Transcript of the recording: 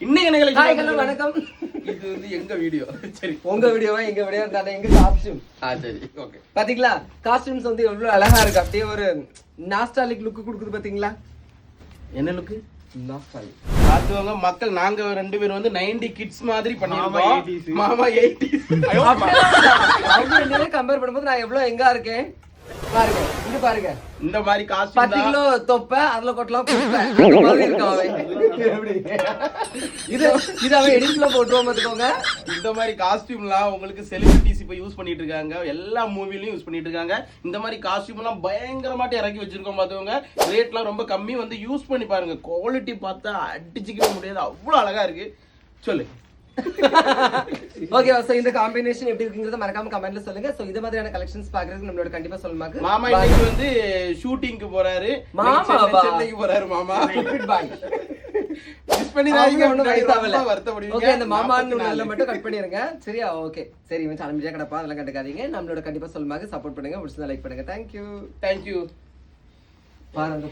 இன்னைக்கு என்ன ஹாய் வணக்கம். இது வந்து எங்க வீடியோ. சரி, உங்க வீடியோவா எங்க வீடியோ தானே, எங்க காஸ்டியூம். சரி, ஓகே. பாத்தீங்களா காஸ்டியூம்ஸ் வந்து எவ்வளவு அழகா இருக்கு, அப்படியே ஒரு நாஸ்டாலிக் லுக் கொடுக்குது பாத்தீங்களா. என்ன லுக்கு? நாஸ்டாலிக் பாத்துவாங்க மக்கள், நாங்க ரெண்டு பேரும் வந்து 90 கிட்ஸ் மாதிரி பண்ணிருக்கோம். மாமா 80s. அவங்க ரெண்டு பேரும் கம்பேர் பண்ணும்போது நான் எவ்வளவு எங்கா இருக்கேன் பாருங்க. இங்க பாருங்க, இந்த மாதிரி 10 காஸ்டியூம் கிலோ தொப்பை அதுல கொட்டலாம் குப்பை அந்த மாதிரி இருக்கான் அவன். இது அவன் எடிட்ல போட்டுவோம் பாத்துக்கோங்க. இந்த மாதிரி காஸ்டியூம்லாம் உங்களுக்கு செலிபிரிட்டிஸ் இப்ப யூஸ் பண்ணிட்டு இருக்காங்க, எல்லா மூவிலயும் யூஸ் பண்ணிட்டு இருக்காங்க. இந்த மாதிரி காஸ்டியூம் எல்லாம் பயங்கரமாட்டி இறக்கி வச்சிருக்கோம் பாத்துக்கோங்க. ரேட்லாம் ரொம்ப கம்மி, வந்து யூஸ் பண்ணி பாருங்க. குவாலிட்டி பார்த்தா அடிச்சுக்கவே முடியாது, அவ்வளவு அழகா இருக்கு. சொல்லு. ஓகே, சோ இந்த காம்பினேஷன் எப்படி இருக்குங்கறத மறக்காம கமெண்ட்ல சொல்லுங்க. சோ இந்த மாதிரியான கலெக்ஷன்ஸ் பாக்குறதுக்கு நம்மளோட கண்டிப்பா சொல்லுமாக்கு. மாமா இன்னைக்கு வந்து ஷூட்டிங்க்கு போறாரு. சென்னைக்கு போறாரு மாமா. பாய். மிஸ் பண்ணிராதீங்க, ஒண்ணும் வயசாவல. வருத்தப்படுவீங்க. ஓகே, அந்த மாமான்னு நல்ல மட்டும் கட் பண்ணிருங்க. சரியா? ஓகே சரி, இவன் சாலமியா கடப்பா, அதெல்லாம் கண்டுக்காதீங்க. நம்மளோட கண்டிப்பா சொல்லுமாக்கு சப்போர்ட் பண்ணுங்க, பிடிச்சதா லைக் பண்ணுங்க. Thank you. Thank you. பாருங்க.